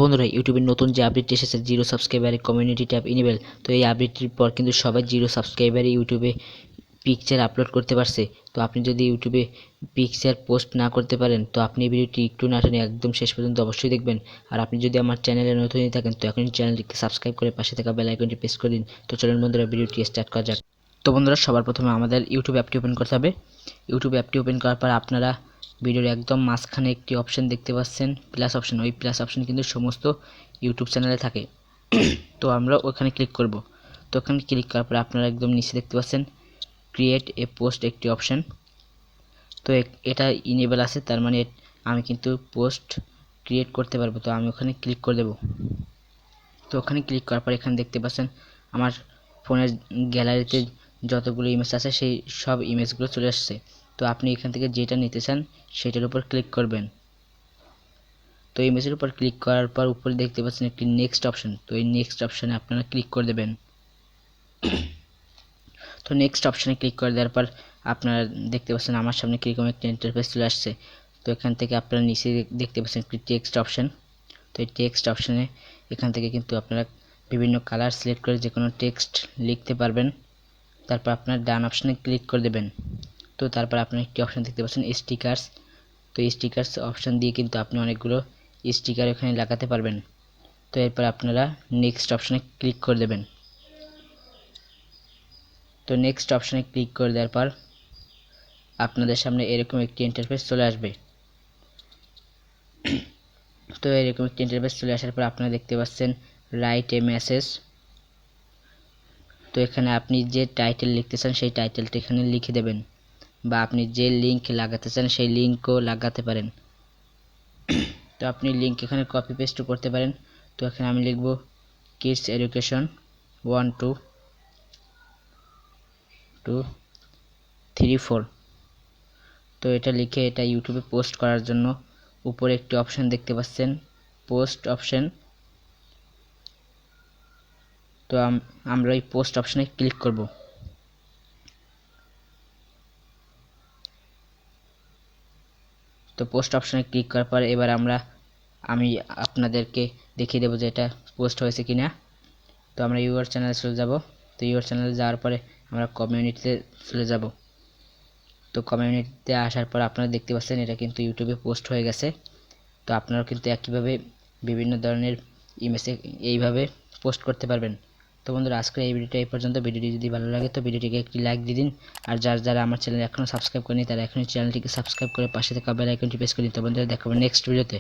বন্ধুরা ইউটিউবের নতুন যে আপডেট এসেছে জিরো সাবস্ক্রাইবারে কমিউনিটি ট্যাব ইনেবল। তো এই আপডেটটির পর কিন্তু সবাই জিরো সাবস্ক্রাইবারে ইউটিউবে পিকচার আপলোড করতে পারছে। তো আপনি যদি ইউটিউবে পিকচার পোস্ট না করতে পারেন তো আপনি ভিডিওটি একটু না টেনে একদম শেষ পর্যন্ত অবশ্যই দেখবেন। আর আপনি যদি আমার চ্যানেলে নতুন হয়ে থাকেন তো এখনই চ্যানেলটিকে সাবস্ক্রাইব করে পাশে থাকা বেল আইকনটি প্রেস করে দিন। তো চলুন বন্ধুরা ভিডিওটি স্টার্ট করা যাক। তো বন্ধুরা সবার প্রথমে আমাদের ইউটিউব অ্যাপটি ওপেন করতে হবে। ইউটিউব অ্যাপটি ওপেন করার পর আপনারা ভিডিওর একদম মাঝখানে একটি অপশন দেখতে পাচ্ছেন, প্লাস অপশন। ওই প্লাস অপশন কিন্তু সমস্ত ইউটিউব চ্যানেলে থাকে। তো আমরা ওখানে ক্লিক করব। তো ওখানে ক্লিক করার পর আপনারা একদম নিচে দেখতে পাচ্ছেন ক্রিয়েট এ পোস্ট একটি অপশন। তো এটা ইনেবল আছে, তার মানে আমি কিন্তু পোস্ট ক্রিয়েট করতে পারবো। তো আমি ওখানে ক্লিক করে দেব। তো ওখানে ক্লিক করার পর এখানে দেখতে পাচ্ছেন আমার ফোনের গ্যালারিতে যতগুলো ইমেজ আছে সেই সব ইমেজগুলো চলে আসছে। তো আপনি এখান থেকে যেটা নিতে চান সেটার উপর ক্লিক করবেন। তো ইমেজের উপর ক্লিক করার পর উপরে দেখতে পাচ্ছেন একটি নেক্সট অপশন। তো এই নেক্সট অপশনে আপনারা ক্লিক করে দেবেন। তো নেক্সট অপশনে ক্লিক করে দেওয়ার পর আপনারা দেখতে পাচ্ছেন আমার সামনে কীরকম একটা ইন্টারফেস চলে আসছে। তো এখান থেকে আপনারা নিচে দেখতে পাচ্ছেন একটি টেক্সট অপশন। তো এই টেক্সট অপশনে এখান থেকে কিন্তু আপনারা বিভিন্ন কালার সিলেক্ট করে যে কোনো টেক্সট লিখতে পারবেন। তারপর আপনার ডান অপশনে ক্লিক করে দেবেন। তো তারপর আপনারা একটি অপশন দেখতে পাচ্ছেন স্টিকার্স। তো স্টিকার্স অপশন দিয়ে কিন্তু আপনি অনেকগুলো স্টিকার এখানে লাগাতে পারবেন। তো এরপর আপনারা নেক্সট অপশনে ক্লিক করে দেবেন। তো নেক্সট অপশনে ক্লিক করে দেওয়ার পর আপনাদের সামনে এরকম একটি ইন্টারফেস চলে আসবে। তো এরকম একটি ইন্টারফেস চলে আসার পর আপনারা দেখতে পাচ্ছেন রাইট এ মেসেজ। তো এখানে আপনি যে টাইটেল লিখতে চান সেই টাইটেলটা এখানে লিখে দেবেন, বা আপনি যে লিঙ্ক লাগাতে চান সেই লিঙ্কও লাগাতে পারেন। তো আপনি লিঙ্ক এখানে কপি পেস্ট করতে পারেন। তো এখানে আমি লিখব কিডস এডুকেশন 1 2 2 3 4। তো এটা লিখে এটা ইউটিউবে পোস্ট করার জন্য উপরে একটি অপশন দেখতে পাচ্ছেন পোস্ট অপশন। তো আমরা এই পোস্ট অপশনে ক্লিক করব। তো পোস্ট অপশনে ক্লিক করার পর এবার আমি আপনাদেরকে দেখিয়ে দেবো যে এটা পোস্ট হয়েছে কিনা। তো আমরা ইউর চ্যানেলে চলে যাব। তো ইউর চ্যানেলে যাওয়ার পরে আমরা কমিউনিটিতে চলে যাব। তো কমিউনিটিতে আসার পর আপনারা দেখতে পাচ্ছেন এটা কিন্তু ইউটিউবে পোস্ট হয়ে গেছে। তো আপনারাও কিন্তু একইভাবে বিভিন্ন ধরনের ইমেজ এইভাবে পোস্ট করতে পারবেন। তো বন্ধুরা আজকের এই ভিডিওটা এই পর্যন্ত। ভিডিওটি যদি ভালো লাগে তো ভিডিওটিকে একটি লাইক দিয়ে দিন। আর যারা আমার চ্যানেল এখনও সাবস্ক্রাইব করেনি তারা এখনই চ্যানেলটিকে সাবস্ক্রাইব করে পাশে থাকা বেল আইকনটি প্রেস করে দিন। তো বন্ধুরা দেখাবো নেক্সট ভিডিওতে।